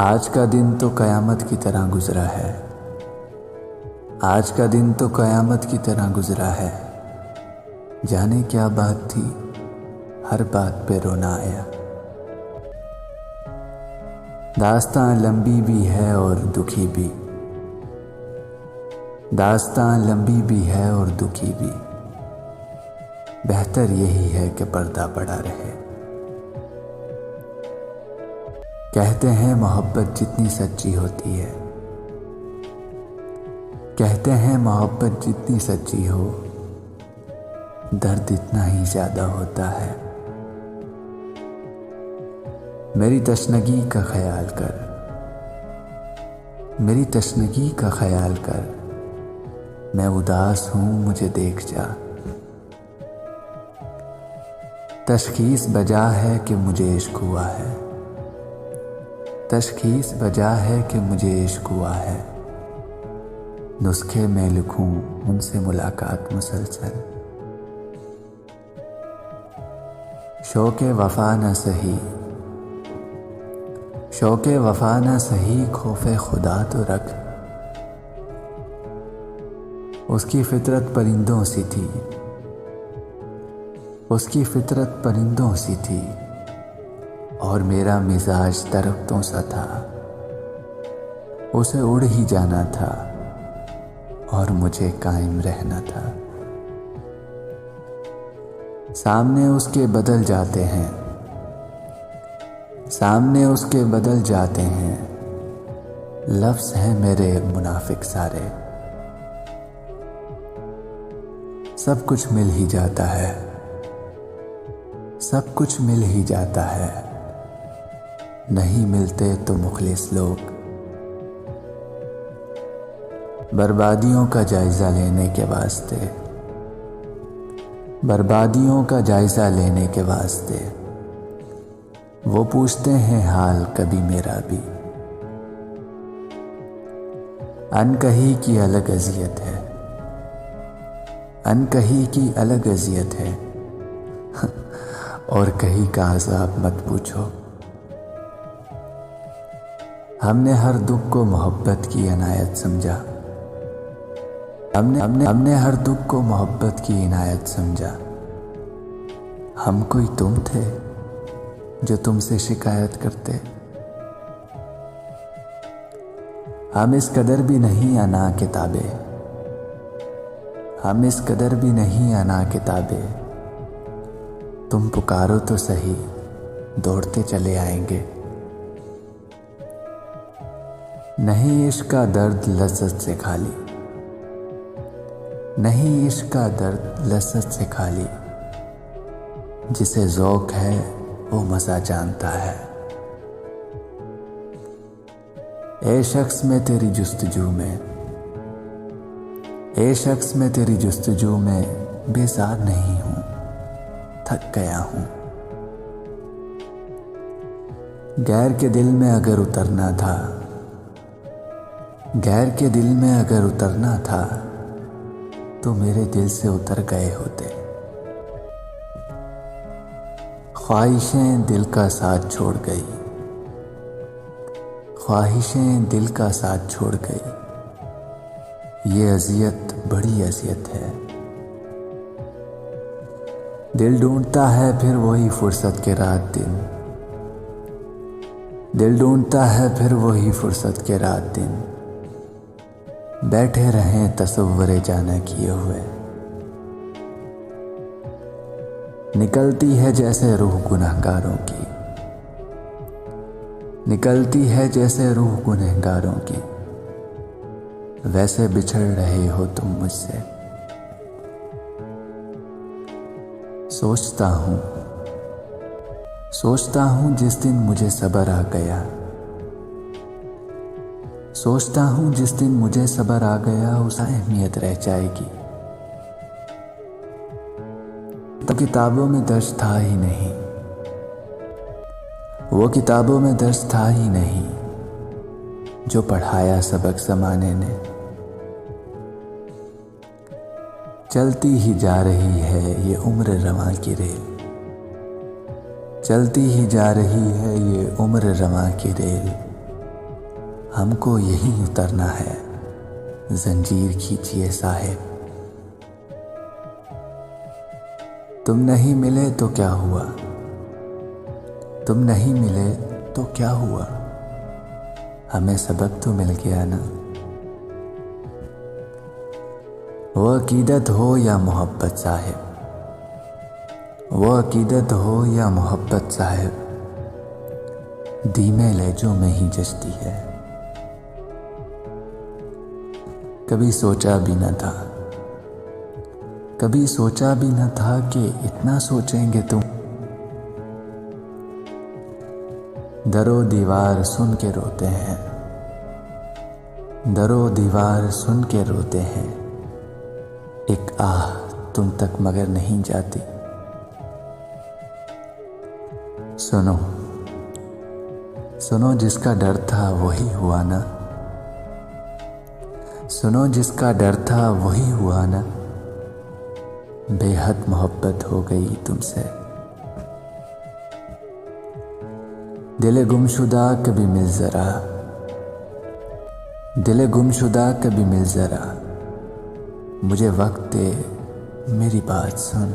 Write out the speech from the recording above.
आज का दिन तो कयामत की तरह गुजरा है। आज का दिन तो कयामत की तरह गुजरा है। जाने क्या बात थी, हर बात पे रोना आया। दास्तां लंबी भी है और दुखी भी, दास्तां लंबी भी है और दुखी भी। बेहतर यही है कि पर्दा पड़ा रहे। कहते हैं मोहब्बत जितनी सच्ची होती है, कहते हैं मोहब्बत जितनी सच्ची हो, दर्द इतना ही ज्यादा होता है। मेरी तशनगी का ख्याल कर, मेरी तशनगी का ख्याल कर। मैं उदास हूं, मुझे देख जा। तशखीस बजा है कि मुझे इश्क हुआ है, तशखीस बजा है कि मुझे इश्क हुआ है। नुस्खे में लिखूं उनसे मुलाकात मुसलसल। शौक़े वफा न सही, शौक़े वफा न सही, खौफ़े खुदा तो रख। उसकी फितरत परिंदों सी थी, उसकी फितरत परिंदों सी थी, और मेरा मिजाज दरख्तों सा था। उसे उड़ ही जाना था और मुझे कायम रहना था। सामने उसके बदल जाते हैं, सामने उसके बदल जाते हैं। लफ्ज़ हैं मेरे मुनाफिक सारे। सब कुछ मिल ही जाता है, सब कुछ मिल ही जाता है। नहीं मिलते तो मुखलिस लोग। बर्बादियों का जायजा लेने के वास्ते, बर्बादियों का जायजा लेने के वास्ते वो पूछते हैं हाल कभी मेरा भी। अनकही की अलग अजियत है, अनकही की अलग अजियत है। और कहीं का अज़ाब मत पूछो। हमने हर दुख को मोहब्बत की इनायत समझा, हमने हर दुख को मोहब्बत की इनायत समझा। हम कोई तुम थे जो तुमसे शिकायत करते। हम इस कदर भी नहीं अना किताबें, हम इस कदर भी नहीं अना किताबें। तुम पुकारो तो सही, दौड़ते चले आएंगे। नहीं इश्क का दर्द लज्जत से खाली, नहीं इश्क का दर्द लज्जत से खाली। जिसे ज़ौक़ है वो मज़ा जानता है। ए शख्स में तेरी जुस्तजू में, ए शख्स में तेरी जुस्तजू में बेजार नहीं हूँ, थक गया हूँ। गैर के दिल में अगर उतरना था, गैर के दिल में अगर उतरना था, तो मेरे दिल से उतर गए होते। ख्वाहिशें दिल का साथ छोड़ गई, ख्वाहिशें दिल का साथ छोड़ गई। ये अजियत बड़ी अजियत है। दिल ढूंढता है फिर वही फुर्सत के रात दिन, दिल ढूंढता है फिर वही फुर्सत के रात दिन। बैठे रहें तसव्वुरे जाना किए हुए। निकलती है जैसे रूह गुनहगारों की, निकलती है जैसे रूह गुनहगारों की। वैसे बिछड़ रहे हो तुम मुझसे। सोचता हूँ, सोचता हूँ जिस दिन मुझे सब्र आ गया, सोचता हूँ जिस दिन मुझे सब्र आ गया, उस अहमियत रह जाएगी। तो किताबों में दर्ज था ही नहीं, वो किताबों में दर्ज था ही नहीं जो पढ़ाया सबक ज़माने ने। चलती ही जा रही है ये उम्र रवां की रेल, चलती ही जा रही है ये उम्र रवां की रेल, हमको यहीं उतरना है, जंजीर खींचिए साहिब। तुम नहीं मिले तो क्या हुआ, तुम नहीं मिले तो क्या हुआ, हमें सबक तो मिल गया ना। वो अकीदत हो या मोहब्बत साहिब, वो अकीदत हो या मोहब्बत साहिब, धीमे लहजों में ही जचती है। कभी सोचा भी न था, कभी सोचा भी न था कि इतना सोचेंगे तुम। दरो दीवार सुन के रोते हैं, दरो दीवार सुन के रोते हैं, एक आह तुम तक मगर नहीं जाती। सुनो सुनो जिसका डर था वही हुआ ना, सुनो जिसका डर था वही हुआ ना, बेहद मोहब्बत हो गई तुमसे। दिल गुमशुदा कभी मिल जरा, दिल गुमशुदा कभी मिल जरा, मुझे वक्त दे मेरी बात सुन।